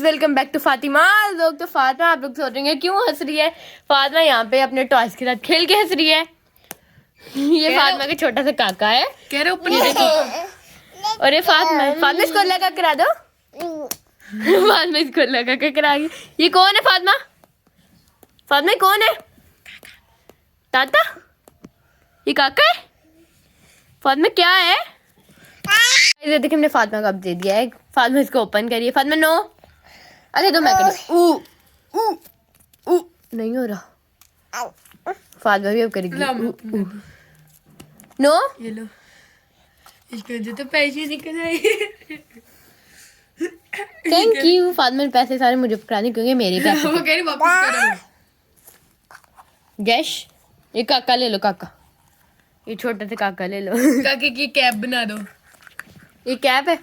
Welcome back to Fatima. लोग तो फातिमा आप लोग सोच रहे हैं क्यों हंस रही है। फातिमा यहाँ पे अपने टॉयज के साथ खेल के हंस रही है। ये फातिमा का छोटा सा काका है। कह रहे ऊपर और ये फातिमा इसको लगा करा दो। फातिमा इसको लगा कर कराएगी। ये कौन है फातिमा? फातिमा कौन है? ताता? ये काका है? फातिमा क्या है? देखिए हमने फातिमा को अब दे दिया है। फातिमा इसको ओपन करिए। फातिमा नो। अरे तो मैं करूँ। नहीं हो रहा। फातिमा भी अब करेगी। नो। ये लो, इसके जो तो पैसे निकल आए। Thank you. फातिमा ने पैसे सारे मुझे पकड़ाने क्योंकि मेरे पैसे। वो कह रही वापस करो। जैश ये काका ले लो। काका ये छोटे से काका ले लो। काके की कैप बना दो। ये कैप है।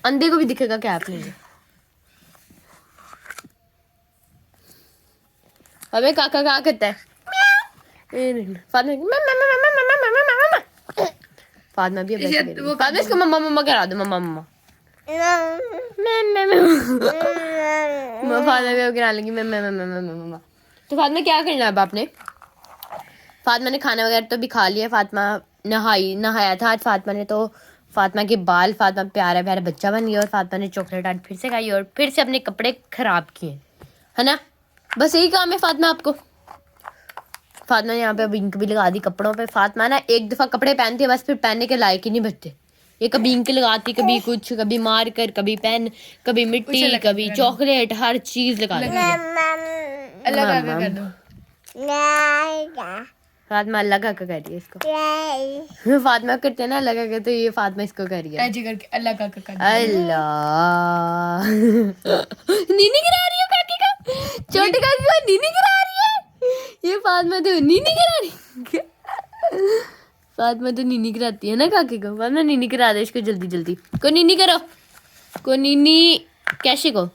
अंधे को भी दिखेगा कैप ले लो। अबे काका क्या कहता है? फातिमा भी फातिमा इसको मम्मा मम्मा करा दो। मम्मा मम्मा फातिमा भी अब गिरा लेगी। मम्मा तो फातिमा क्या करना है अब आपने? फातिमा ने खाना वगैरह तो भी खा लिया। फातिमा नहाया था आज फातिमा ने। तो फातिमा के बाल, फातिमा प्यारा प्यारा बच्चा बन गया। और फातिमा ने चॉकलेट आज फिर से खाई और फिर से अपने कपड़े खराब किए, है ना? बस यही काम है फातिमा आपको। फातिमा ने यहाँ पे अब इंक भी लगा दी कपड़ों पे। फातिमा ना एक दफा कपड़े पहनती है बस, फिर पहनने के लायक ही नहीं बचते। ये कभी इंक लगाती, कभी कुछ, कभी मार कर, कभी पेन, कभी मिट्टी, कभी चॉकलेट, हर चीज लगा दी। अलग कर दो। फातिमा अल्लाह का कर रही है इसको। फातिमा करते हैं ना अल्लाह का, तो ये फातिमा इसको कर रही है। ऐसे करके अल्लाह का कर दो। अल्लाह। नीनी गिरा रही है काकी का। छोटे काकी को नीनी गिरा रही है। ये फातिमा तो नीनी गिरा रही। फातिमा तो नीनी गिराती है ना काकी को। फातिमा नीनी गिरा दे इसको जल्दी जल्दी। को नीनी करो। को नीनी कैसे को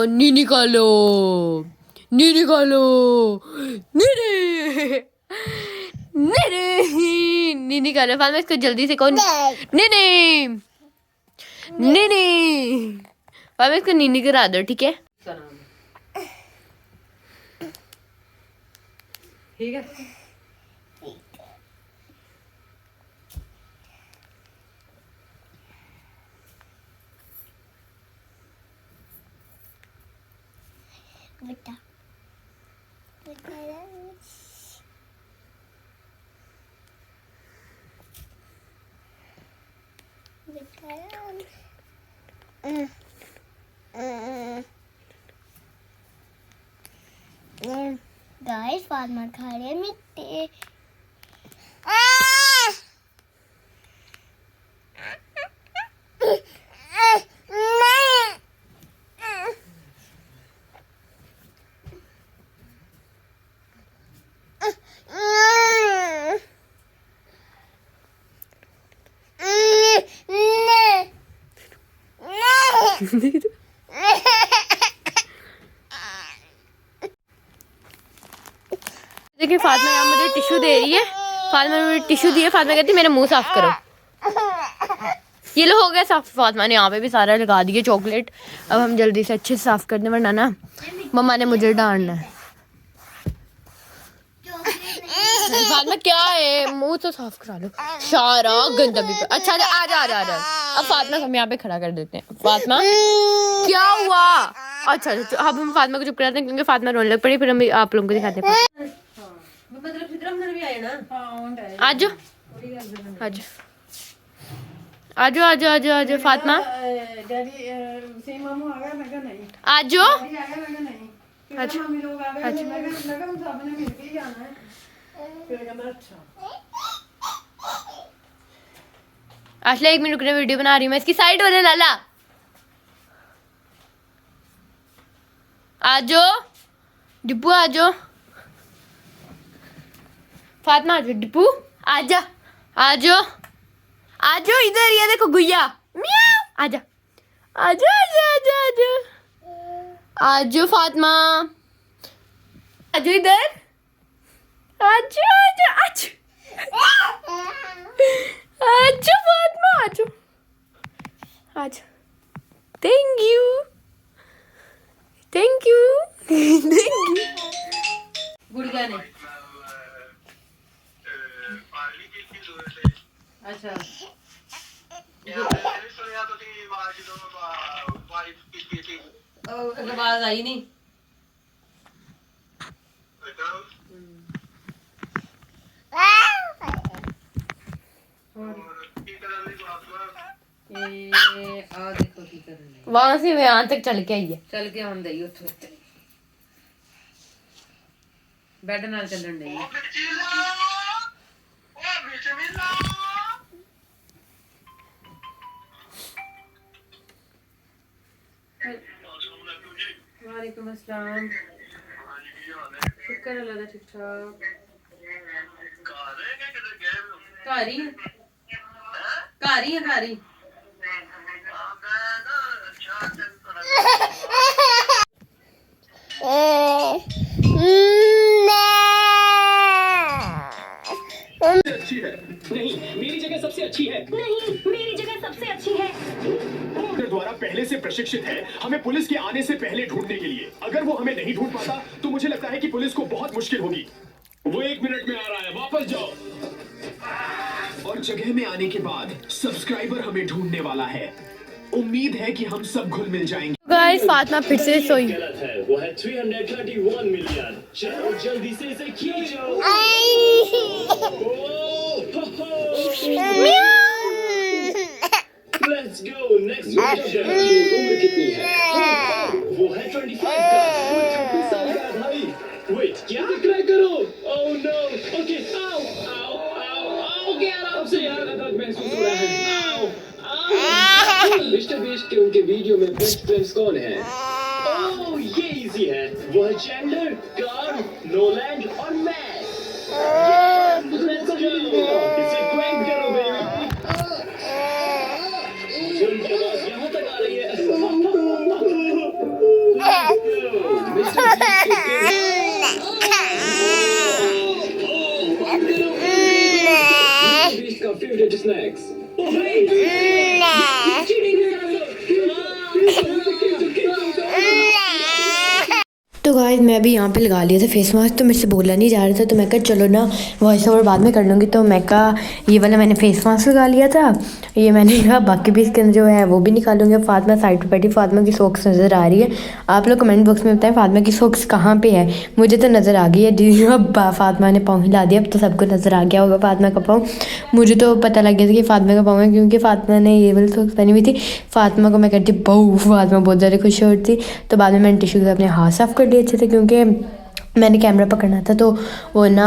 नीनी का लो। नीनी का लो। नीनी नीनी नीनी का लो। फातिमा इसको जल्दी से को नीनी नीनी। फातिमा इसको नीनी करा दो, ठीक है? ठीक है। बेटा गाइस फातिमा खा रही है मिट्टी। देखिए फातिमा यहाँ मुझे टिश्यू दे रही है। फातिमा ने मुझे टिश्यू दिया। फातिमा कहती है मेरा मुंह साफ करो। ये लो हो गया साफ। फातिमा ने यहाँ पे भी सारा लगा दिया चॉकलेट। अब हम जल्दी से अच्छे से साफ कर दें वरना ना मम्मा ने मुझे डांटना है। फातिमा क्या है? मुंह तो साफ करा लो। सारा गंदा भी। अच्छा आ जा। अब फातिमा को हम यहाँ पे खड़ा कर देते हैं। फातिमा क्या हुआ? अच्छा अब हम फातिमा को चुप कराते हैं क्योंकि फातिमा रोने लग पड़ी। फिर हम आप लोगों को दिखाते हैं। आज आजो फातिमा आजो। असले 1 मिनट रुकने, वीडियो बना रही हूँ मैं। इसकी साइड होने लाला। आजो डिब्बू आजो। फातिमा आजो। डिब्बू आजा आजो आजो इधर। ये देखो गुइया मियाऊ। आजा आजो आजो आजो आजो आजो फातिमा आजो इधर। आजो आजो आजो आजो फातिमा आजो आजो। Thank you. आवाज आई नहीं। वहां से मैं यहाँ तक चल के आई है। चल के हम दई उठो बेड नाल चलन दई। वालेकुम अस्सलाम। शुक्र अल्लाह दा ठीक ठाक। कारी कारी अच्छी है नहीं मेरी जगह सबसे अच्छी है नहीं मेरी जगह सबसे अच्छी है द्वारा पहले से प्रशिक्षित है हमें पुलिस के आने से पहले ढूंढने के लिए। अगर वो हमें नहीं ढूंढ पाता तो मुझे लगता है कि पुलिस को बहुत मुश्किल होगी। वो 1 मिनट में आ रहा है, वापस जाओ। और जगह में आने के बाद सब्सक्राइबर हमें ढूंढने वाला है। उम्मीद है कि हम सब घुल मिल जाएंगे। गाइस फातिमा फिर से सोई। गलत है, वो है 331 मिलियन। चलो जल्दी से इसे खींचो। Let's go next question। उम्र कितनी है? वो है 25 का। 26 साल का भाई। Wait, क्या? ट्राई करो। Oh no, okay, ow, ow, ow, ow, क्या आराम से यार दर्द महसूस हो रहा है। Ow, ow। मिस्टर बीस्ट के उनके वीडियो में बेस्ट फ्रेंड्स कौन है? ओह ये इजी है, वो है चैंडलर, कार्ल, नोलैंड और मैट। Let's go। इसे क्वेंट करो बेबी। उनकी आवाज यहाँ तक आ रही है। मिस्टर बीस्ट का फेवरेट स्नैक्स। तो गाइस मैं भी यहाँ पे लगा लिया था फेस मास्क, तो मेरे से बोला नहीं जा रहा था, तो मैं कहा चलो ना वॉइस ओवर बाद में कर लूँगी। तो मैं कहा ये वाला मैंने फेस मास्क लगा लिया था, ये मैंने कहा बाकी भी इसके अंदर जो है वो भी निकालूंगी। फातिमा साइड पे बैठी, फातिमा की सॉक्स नज़र आ रही है। आप लोग कमेंट बॉक्स में बताएं फातिमा की सॉक्स कहाँ पे है। मुझे तो नज़र आ गई है जी। अब फातिमा ने पाँव हिला दिया, अब तो सबको नज़र आ गया होगा फातिमा का पाँव। मुझे तो पता लग गया था कि फातिमा का पाँव है, क्योंकि फातिमा ने ये वाली सॉक्स पहनी हुई थी। फातिमा को मैं कहती बहू, फातिमा बहुत ज़्यादा खुश हो रही थी। तो बाद में मैंने टिश्यू से अपने हाथ साफ़ कर लिए अच्छे से, क्योंकि मैंने कैमरा पकड़ना था तो वो ना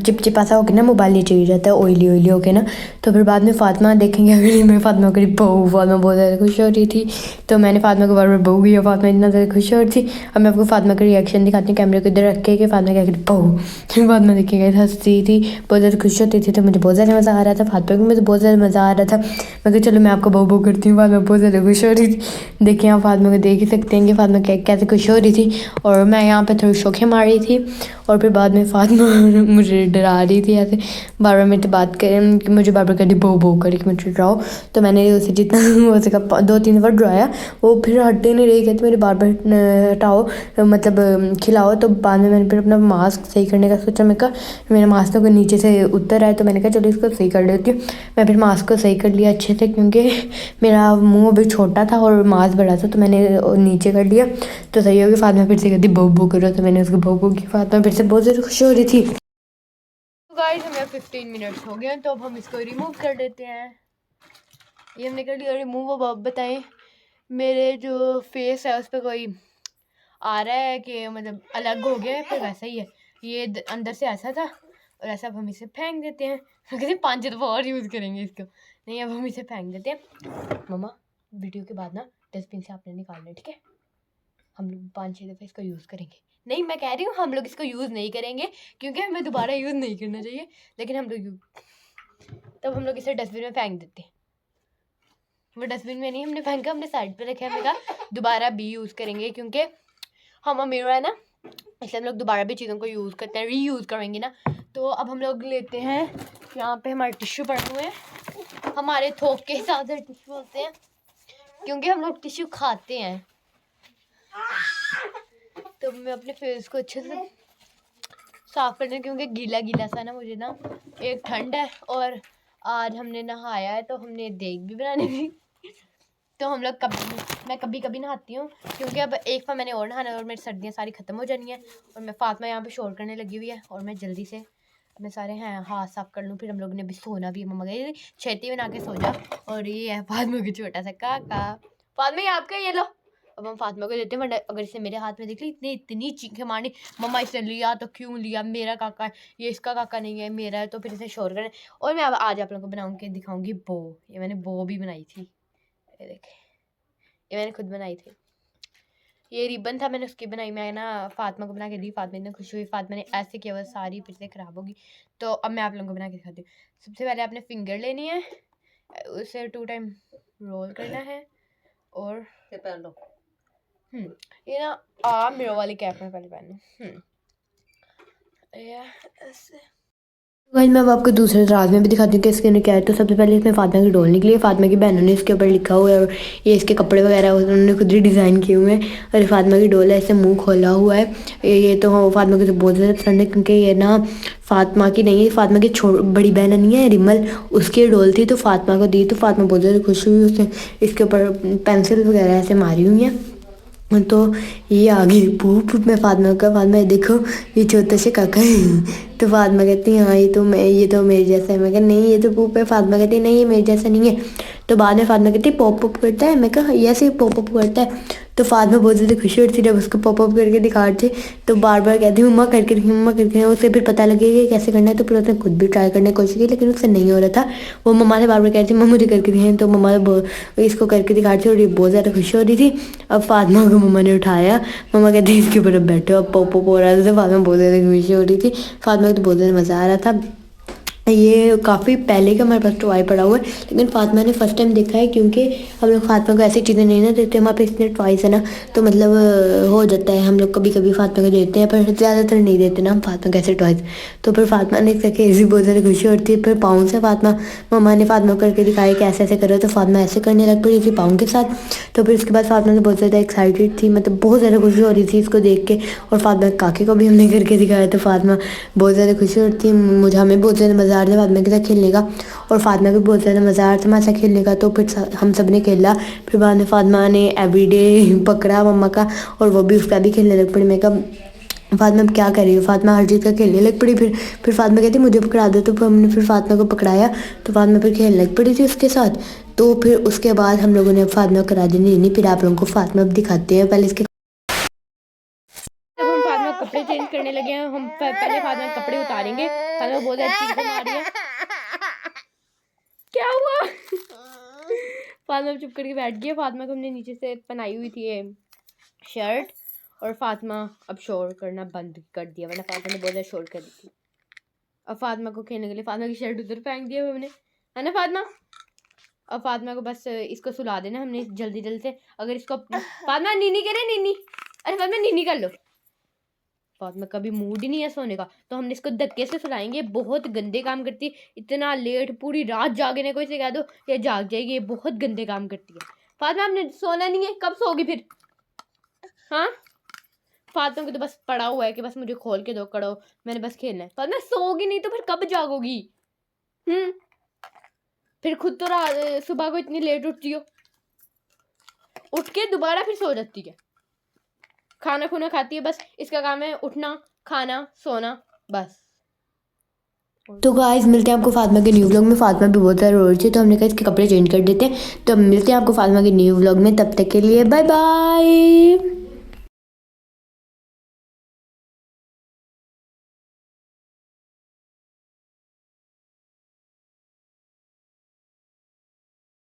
चिपचिपा सा होकर ना मोबाइल नीचे गिर जाता है, ऑयली ऑयली होके ना। तो फिर बाद में फातिमा देखेंगे अगर मैं फातिमा करी बहू, फातिमा बहुत ज़्यादा खुश हो रही थी। तो मैंने फातिमा को बार बार बहू किया, फातिमा इतना ज़्यादा खुश हो रही थी। अब मैं आपको फातिमा का रिएक्शन दिखाती हूँ कैमरे को इधर रख के कि फातिमा क्या करी बहू। फातिमा देखिएगा हंसती थी, बहुत ज़्यादा खुश होती थी। तो मुझे बहुत ज़्यादा मज़ा आ रहा था, फातिमा को मुझे बहुत ज़्यादा मज़ा आ रहा था। मैं कहा चलो मैं आपको बहू बहू करती हूँ। फातिमा बहुत ज़्यादा खुश हो रही थी। देखिए आप फातिमा को देख ही सकते हैं कि फातिमा कैसे खुश हो रही थी। और मैं यहाँ पर थोड़ी शौक़ें मार रही थी। और फिर बाद में फातिमा मुझे डरा रही थी ऐसे, बार बार मेरे से बात करें कि मुझे बार बार कहती बहू बहू करे कि मुझे डराओ। तो मैंने उसे जितना हो सका 2-3 बार डराया, वो फिर हटते नहीं रही, कहती मेरे बार बार हटाओ, मतलब खिलाओ। तो बाद में मैंने फिर अपना मास्क सही करने का सोचा। मैं कहा मेरा मास्क तो नीचे से उतर है, तो मैंने कहा चलो इसको सही कर लेती हूँ। मैं फिर मास्क को सही कर लिया अच्छे से, क्योंकि मेरा मुँह अभी छोटा था और मास्क बड़ा था, तो मैंने नीचे कर लिया तो सही हो गया। फातिमा फिर से कहती बहू बहू करो, तो मैंने उसको बहू बहू की। फातिमा फिर से बहुत ज़्यादा खुश हो रही थी। तो गाइस हमें 15 मिनट्स हो गए, तो अब हम इसको रिमूव कर देते हैं। ये हमने कर लिया रिमूव। अब आप बताएं मेरे जो फेस है उस पर कोई आ रहा है कि मतलब अलग हो गया है, फिर वैसा ही है। ये अंदर से ऐसा था और ऐसा। अब हम इसे फेंक देते हैं। किसी 5 दफ़ा और यूज़ करेंगे इसको, नहीं अब हम इसे फेंक देते हैं। मम्मा वीडियो के बाद ना डस्टबिन से आपने निकालना, ठीक है? हम लोग 5-6 दफ़ा इसको यूज़ करेंगे। नहीं मैं कह रही हूँ हम लोग इसको यूज़ नहीं करेंगे, क्योंकि हमें दोबारा यूज़ नहीं करना चाहिए, लेकिन हम लोग तब हम लोग इसे डस्टबिन में फेंक देते हैं। वो डस्टबिन में नहीं हमने फेंका, हमने साइड पे रखे। हमने कहा दोबारा भी यूज़ करेंगे, क्योंकि हम अमीर है ना, इसलिए हम लोग दोबारा भी चीज़ों को यूज़ करते हैं, रीयूज़ करेंगे ना। तो अब हम लोग लेते हैं, यहाँ पे हमारे टिश्यू पड़े हुए हैं, हमारे थोक के हिसाब से टिश्यू होते हैं, क्योंकि हम लोग टिश्यू खाते हैं। तो मैं अपने फेस को अच्छे से साफ़ करना, क्योंकि गीला गीला सा ना मुझे ना, एक ठंड है और आज हमने नहाया है, तो हमने देग भी बनानी थी। तो हम लोग मैं कभी कभी नहाती हूँ, क्योंकि अब एक बार मैंने और नहाना है और मेरी सर्दियाँ सारी ख़त्म हो जानी है। और मैं फातिमा यहाँ पे शोर करने लगी हुई है और मैं जल्दी से मैं सारे हाथ साफ कर लूँ, फिर हम लोग ने भी सोना भी है। मम्मा गई छेती बना के सो जा। और ये है फातिमा का छोटा सा काका। फातिमा ये आपका, ये लो। अब हम फातिमा को देते हैं, वरना अगर इसे मेरे हाथ में देख ली इतनी चीखें मारनी, मम्मा इसने लिया तो क्यों लिया, मेरा काका है, ये इसका काका नहीं है मेरा है, तो फिर इसे शोर करें। और मैं अब आज आप लोगों को बनाऊँगी दिखाऊँगी बो। ये मैंने बो भी बनाई थी, ये देखें, ये मैंने खुद बनाई थी। ये रिबन था, मैंने उसकी बनाई, मैं ना फातिमा को बना के दी। फातिमा इतनी खुश हुई, फातिमा ने ऐसे किया वो सारी फिर से ख़राब होगी। तो अब मैं आप लोगों को बना के दिखाती हूँ। सबसे पहले आपने फिंगर लेनी है, उसे 2 टाइम रोल करना है और पहन लो। ये ना मेरे वाली कैप में पहले पहनूँ। ऐसे गाइस मैं अब आपको दूसरे राज में भी दिखाती हूँ कि इसके अंदर क्या है। तो सबसे पहले इसमें फातिमा की डोल निकली है। फातिमा की बहनों ने इसके ऊपर लिखा हुआ है और ये इसके कपड़े वगैरह उन्होंने खुद ही डिज़ाइन किए हुए हैं। और फातिमा की डोल है, ऐसे मुंह खोला हुआ है। ये तो फातिमा की तो बहुत ज़्यादा पसंद है, क्योंकि ये ना फातिमा की नहीं है, फातिमा की बड़ी बहन नहीं है रिमल, उसकी डोल थी तो फातिमा को दी। तो फातिमा बहुत ज़्यादा खुश हुई, उसने इसके ऊपर पेंसिल वगैरह ऐसे मारी हुई हैं। तो ये आ गई पूप। मैं फातिमा का, फातिमा देखो ये छोटा से काका है। तो फातिमा कहती है हाँ ये तो मेरे जैसा है। मैं कहा नहीं ये तो पूप है। फातिमा कहती है नहीं ये मेरे जैसा नहीं है। तो बाद में फातिमा कहती है पॉप अप करता है। मैं कहा ये ऐसे पॉप अप करता है। तो फातिमा बहुत ज़्यादा खुशी होती थी जब उसको पॉप अप करके दिखाते, तो बार बार कहती मम्मा करके दिखाई, मम्मा करके। उसे फिर पता लगेगा कैसे करना है, तो फिर उसने खुद भी ट्राई करने की कोशिश की, लेकिन उससे नहीं हो रहा था। वो मम्मा से बार बार कहती मम्मा मुझे करके दिखाएं, तो मम्मा इसको करके दिखाती और ये बहुत ज़्यादा खुशी हो रही थी। अब फातिमा को मम्मा ने उठाया, मम्मा कहती इसके ऊपर अब बैठो, अब पॉप अप हो रहा था। तो फातिमा बहुत ज़्यादा खुशी हो रही थी, फातिमा को तो बहुत ज़्यादा मज़ा आ रहा था। ये काफ़ी पहले का हमारे पास टॉय पड़ा हुआ है, लेकिन फातिमा ने फर्स्ट टाइम देखा है, क्योंकि हम लोग फातिमा को ऐसी चीज़ें नहीं ना देते। हमारे पास इतने टॉयस है ना, तो मतलब हो जाता है हम लोग कभी कभी फातिमा को देते हैं, पर ज़्यादातर नहीं देते ना हम फातिमा को ऐसे टॉयस। तो फिर फातिमा ने सके ऐसी बहुत ज़्यादा खुशी होती है। फिर पाँव से फातिमा, मम्मा ने फातिमा करके दिखाया कि ऐसे ऐसे करो, तो फातिमा ऐसे करने लग पड़ी थी पाँव के साथ। तो फिर उसके बाद फातिमा तो बहुत ज़्यादा एक्साइटेड थी, मतलब बहुत ज़्यादा खुशी हो रही थी इसको देख के। और फातिमा काके को भी हमने करके दिखाया, तो फातिमा बहुत ज़्यादा खुशी होती है। हमें बहुत ज़्यादा मज़ा आ रहा था फातिमा के साथ खेलने का, और फातिमा को बहुत ज़्यादा मज़ा आ रहा था हमारे साथ खेलने का। तो फिर हम सब ने खेला। फिर बाद में फातिमा ने एवरीडे पकड़ा मम्मा का, और वो भी उसका भी खेलने लग पड़ी। मैं कहा फातिमा अब क्या कर रही हो, फातिमा हर चीज़ का खेलने लग पड़ी। फिर फातिमा कहती मुझे पकड़ा दो, तो हमने फिर फातिमा को पकड़ाया, तो फातिमा फिर खेलने लग पड़ी थी उसके साथ। तो फिर उसके बाद हम लोगों ने फातिमा करा दी नहीं। फिर आप लोगों को फातिमा अब दिखाते हैं। पहले इसके कपड़े चेंज करने लगे हैं, हम पहले फातिमा के कपड़े उतारेंगे। फातिमा बहुत अच्छी चीज़ बना रही है। क्या हुआ? फातिमा चुप करके बैठ गई। फातिमा को हमने नीचे से पहनाई हुई थी ये शर्ट, और फातिमा अब शोर करना बंद कर दिया, वरना फातिमा ने बहुत ज़्यादा शोर कर दी थी। अब फातिमा को खेलने के लिए फातिमा की शर्ट उधर फेंक दिया हमने, है ना फातिमा? अब फातिमा को बस इसको सुला देना हमने जल्दी जल्दी से। अगर इसको फातिमा नीनी करे, नीनी, अरे फातिमा नीनी कर लो। फातिमा का भी मूड ही नहीं है सोने का, तो हमने इसको धक्के से सुलाएंगे। बहुत गंदे काम करती है, इतना लेट पूरी रात जागने को इसे कह दो ये जाग जाएगी। ये बहुत गंदे काम करती है। फातिमा आपने सोना नहीं है, कब सोगी फिर? हाँ फातिमा को तो बस पड़ा हुआ है कि बस मुझे खोल के दो करो, मैंने बस खेलना है। फातिमा सोगी नहीं तो फिर कब जागोगी? फिर खुद तो सुबह को इतनी लेट उठती हो, उठ के दोबारा फिर सो जाती है, खाना खुना खाती है, बस इसका काम है उठना, खाना, सोना, बस। तो गाइस मिलते हैं आपको फातिमा के न्यू व्लॉग में। फातिमा भी बहुत ज़्यादा रो रही थी, तो हमने कहा इसके कपड़े चेंज कर देते हैं। तो मिलते हैं आपको फातिमा के न्यू व्लॉग में, तब तक के लिए बाय बाय।